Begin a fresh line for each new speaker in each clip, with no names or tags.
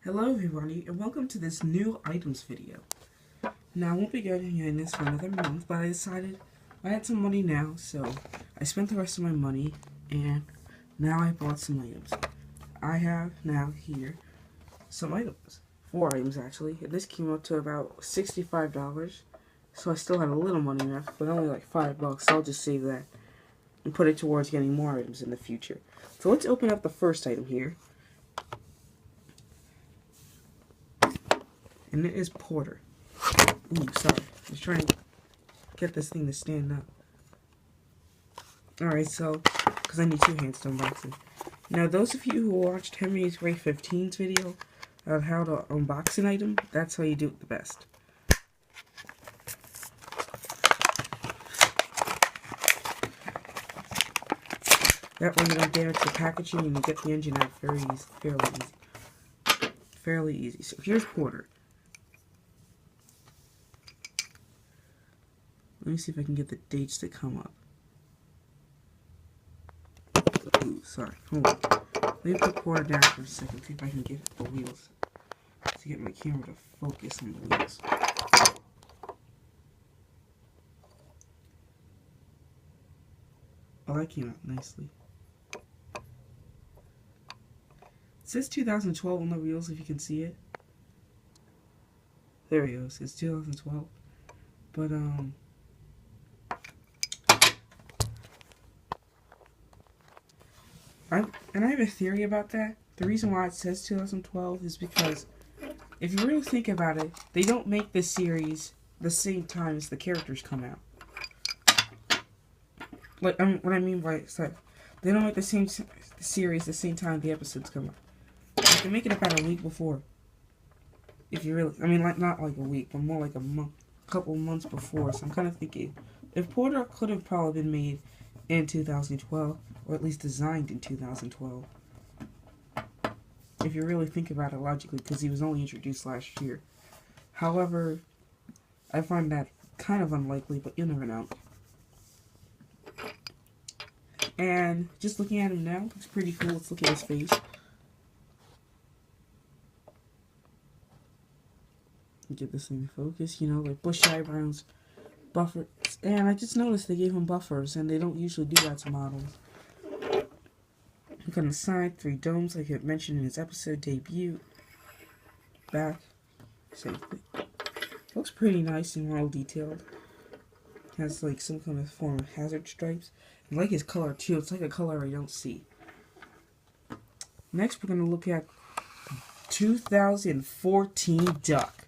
Hello everybody, and welcome to this new items video. Now, I won't be getting this for another month, but I decided I had some money now, so I spent the rest of my money, and now I bought some items. I have now here some items. 4 items actually, and this came up to about $65, so I still had a little money left, but only like $5, so I'll just save that and put it towards getting more items in the future. So let's open up the first item here. And it is Porter. Ooh, sorry. I was trying to get this thing to stand up. Alright, so, because I need 2 hands to unbox it. Now, those of you who watched Henry's Ray 15's video of how to unbox an item, that's how you do it the best. That way you don't damage the packaging and you get the engine out fairly easy. So here's Porter. Let me see if I can get the dates to come up. Ooh, sorry. Hold on. Let me put Porter down for a second, see if I can get the wheels. To get my camera to focus on the wheels. Oh, that came out nicely. It says 2012 on the wheels, if you can see it. There it goes. It's 2012. But, I have a theory about that. The reason why it says 2012 is because if you really think about it, they don't make this series the same time as the characters come out. Like, what I mean by it's like, they don't make the same series the same time the episodes come out. They make it about a week before. If you really, I mean, like not like a week, but more like a month, couple months before. So I'm kind of thinking, if Porter could have probably been made in 2012, or at least designed in 2012. If you really think about it logically, because he was only introduced last year. However, I find that kind of unlikely, but you never know. And just looking at him now, looks pretty cool. Let's look at his face. Get this thing to focus, you know, like bush eyebrows, buffers. And I just noticed they gave him buffers, and they don't usually do that to models. Look on the side, 3 domes, like I mentioned in his episode debut. Back, same thing. Looks pretty nice and well detailed. Has like some kind of form of hazard stripes. I like his color too. It's like a color I don't see. Next, we're gonna look at 2014 Duck.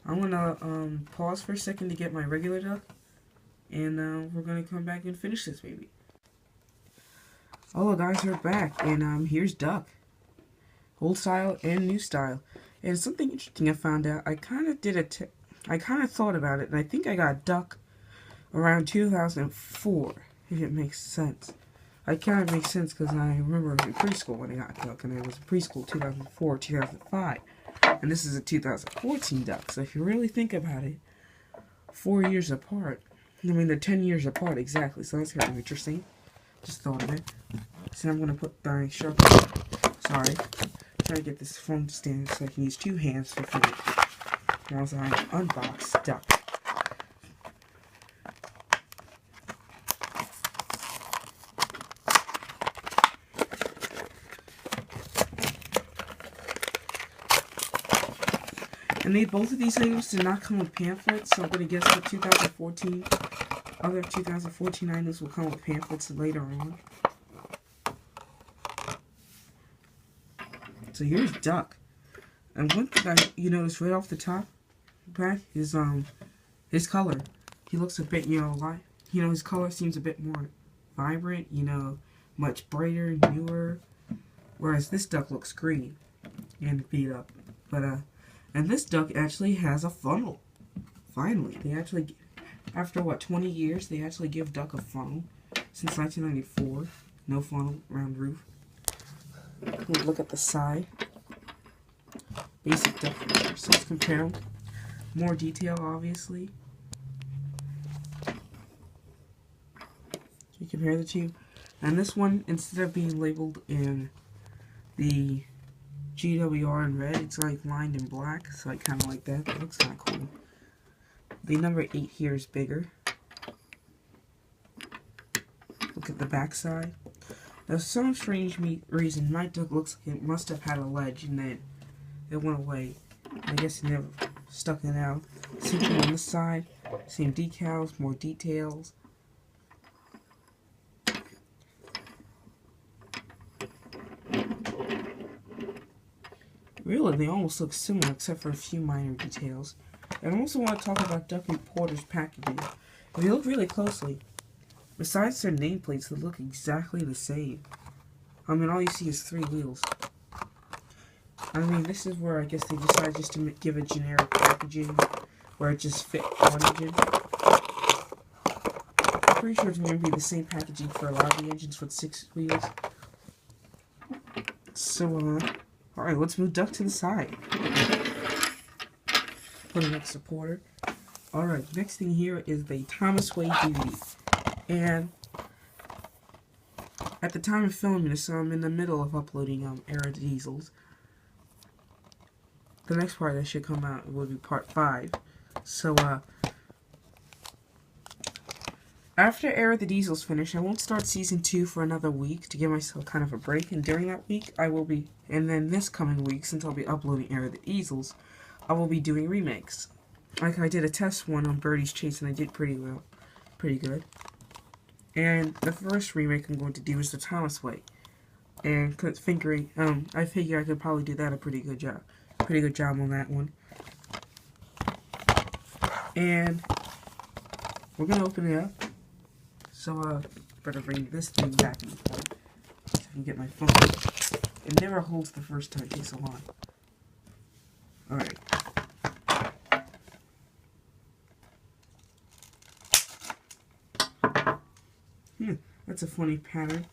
I'm gonna pause for a second to get my regular Duck. And we're going to come back and finish this baby. Hello guys, we're back. And here's Duck. Old style and new style. And something interesting I found out. I kind of thought about it. And I think I got Duck around 2004. If it makes sense. It kind of makes sense because I remember in preschool when I got Duck. And I was in preschool 2004, 2005. And this is a 2014 Duck. So if you really think about it, 4 years apart. I mean, they're 10 years apart, exactly, so that's kind of interesting. Just thought of it. So I'm going to put my sharp... Sorry. Try to get this phone to stand so I can use 2 hands to finish. Now as I unbox Duck. And both of these items did not come with pamphlets, so I'm going to guess that 2014... Other 2014 items will come with pamphlets later on. So here's Duck. And one thing you notice right off the top, back, is his color. He looks a bit, his color seems a bit more vibrant, much brighter, newer. Whereas this Duck looks green and beat up. But and this Duck actually has a funnel. Finally, they actually. After, 20 years, they actually give Duck a funnel. Since 1994. No funnel, round roof. We'll look at the side. Basic Duck. So let's compare them. More detail, obviously. You compare the two. And this one, instead of being labeled in the GWR in red, it's like lined in black, so I kind of like that. That looks kind of cool. The number 8 here is bigger. Look at the back side. Now, for some strange reason, my duck looks like it must have had a ledge and then it went away. I guess it never stuck it out. Same thing on this side. Same decals, more details. Really, they almost look similar except for a few minor details. And I also want to talk about Duck Reporter's packaging. If you look really closely, besides their nameplates, they look exactly the same. I mean, all you see is 3 wheels. I mean, this is where I guess they decided just to give a generic packaging where it just fit one engine. I'm pretty sure it's going to be the same packaging for a lot of the engines with 6 wheels. So, alright, let's move Duck to the side. Put a next supporter. Alright, next thing here is the Thomas Wade DVD. And at the time of filming this, I'm in the middle of uploading Era of the Diesels. The next part that should come out will be part 5. So, after Era of the Diesels finish, I won't start season 2 for another week to give myself kind of a break. And during that week, and then this coming week, since I'll be uploading Era of the Diesels, I will be doing remakes. Like I did a test one on Birdie's Chase and I did pretty good. And the first remake I'm going to do is the Thomas Way. And I figure I could probably do that a pretty good job on that one. And we're gonna open it up. So better bring this thing back in the point so I can get my phone. It never holds the first time, it takes so long. Alright. That's a funny pattern.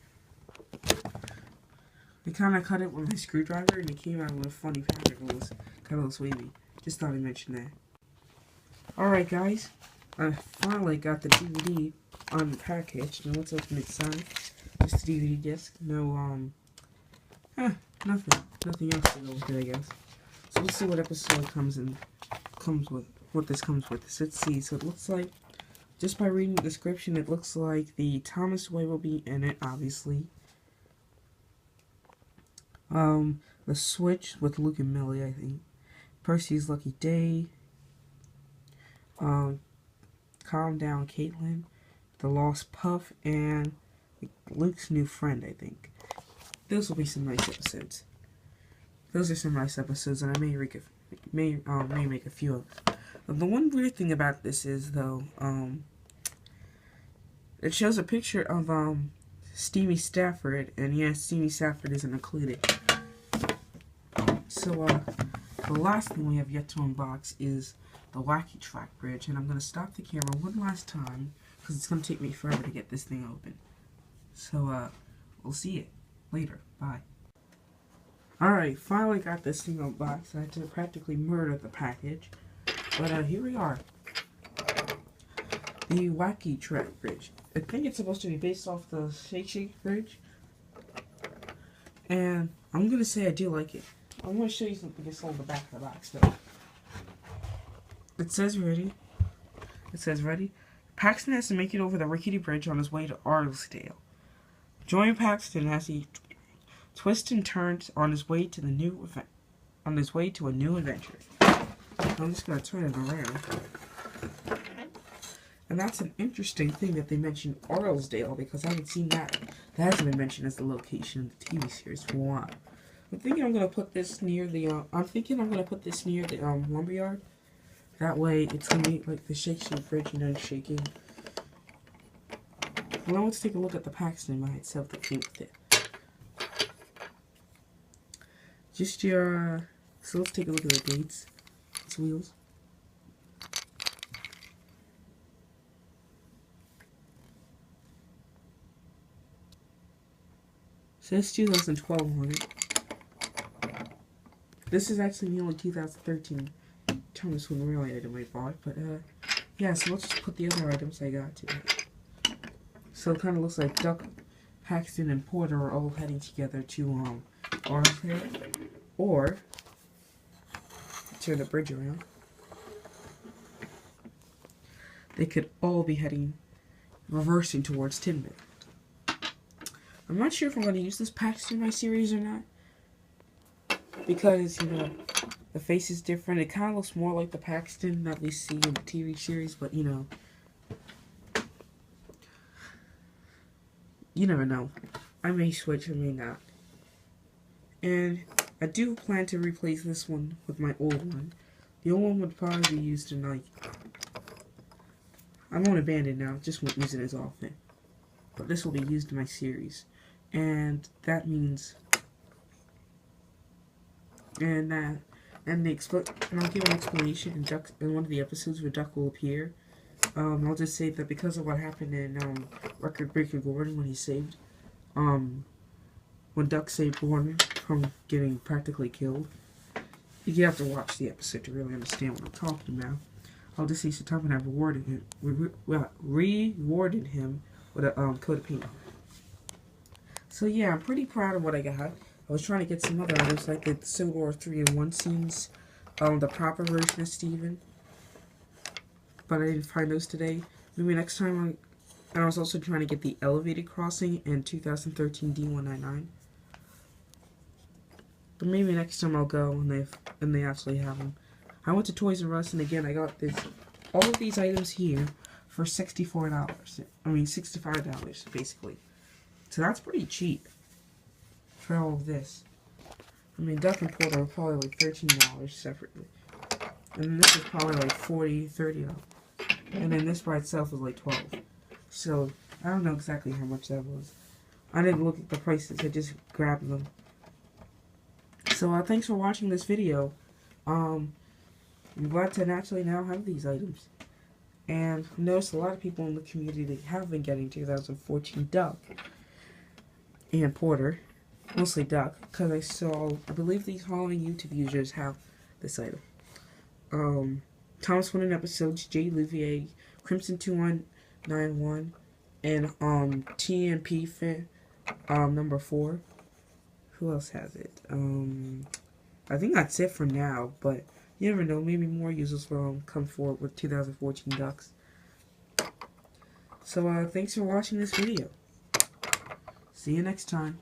I kind of cut it with my screwdriver and it came out with a funny pattern. It was kind of looks wavy. Just thought I'd mention that. Alright guys, I finally got the DVD on the package. Now let's open it inside. Just the DVD disc. No, nothing else to go with it, I guess. So let's see what episode what this comes with. So let's see. So it looks like, just by reading the description, it looks like the Thomas Way will be in it, obviously. The Switch with Luke and Millie, I think. Percy's Lucky Day. Calm Down Caitlin. The Lost Puff, and Luke's New Friend, I think. Those will be some nice episodes. Those are some nice episodes, and I may make a few of them. The one weird thing about this is, though, it shows a picture of Steamy Stafford, and yes, Steamy Stafford isn't included. So, the last thing we have yet to unbox is the Wacky Track Bridge, and I'm going to stop the camera one last time, because it's going to take me forever to get this thing open. So, we'll see it later. Bye. Alright, finally got this thing unboxed. I had to practically murder the package. But, here we are. The Wacky Track Bridge. I think it's supposed to be based off the Shake Shake Bridge. And I'm going to say I do like it. I'm going to show you something that's on the back of the box, though. It says ready. Paxton has to make it over the rickety bridge on his way to Arlesdale. Join Paxton as he twists and turns on his way to a new adventure. I'm just gonna turn it around. And that's an interesting thing that they mentioned Arlesdale, because I haven't seen that. That hasn't been mentioned as the location of the TV series for a while. I'm thinking I'm gonna put this near the lumberyard. That way it's gonna be like the Shake Shake Bridge, you know, shaking. Well, let's take a look at the Paxton by itself that came with it. So let's take a look at the dates. Its wheels. Says 2012 on it. This is actually the only 2013 Thomas Wayne Railway item I bought, but yeah, so let's just put the other items I got to it. So it kind of looks like Duck Paxton and Porter are all heading together to Arthur, or turn the bridge around. They could all be reversing towards Tinman. I'm not sure if I'm going to use this Paxton in my series or not, because, you know, the face is different. It kind of looks more like the Paxton that we see in the TV series, but, you know, you never know. I may switch, I may not. And I do plan to replace this one with my old one. The old one would probably be used in, like, I'm on Abandoned now, just won't use it as often. But this will be used in my series. And that means... And I'll give an explanation in one of the episodes where Duck will appear. I'll just say that because of what happened in Record Breaker Gordon when he saved, when Duck saved Gordon from getting practically killed. You have to watch the episode to really understand what I'm talking about. I'll just say Saitama have rewarded him with a coat of paint. So yeah, I'm pretty proud of what I got. I was trying to get some other items like the Civil War 3-in-1 scenes, the proper version of Steven, but I didn't find those today. Maybe next time. I was also trying to get the Elevated Crossing and 2013 D199. But maybe next time I'll go and they actually have them. I went to Toys R Us and again I got all of these items here for $64. I mean $65 basically. So that's pretty cheap for all of this. I mean Duck and Porter are probably like $13 separately. And then this is probably like $40, $30. And then this by itself is like $12. So I don't know exactly how much that was. I didn't look at the prices, I just grabbed them. So thanks for watching this video. I'm glad to naturally now have these items. And I noticed a lot of people in the community have been getting 2014 Duck and Porter. Mostly Duck, because I believe these following YouTube users have this item. Thomas Winning Episodes, Jay Louvier, Crimson 2191, and TNP Fan, number 4. Who else has it? I think that's it for now, but you never know, maybe more users will come forward with 2014 Ducks. So thanks for watching this video. See you next time.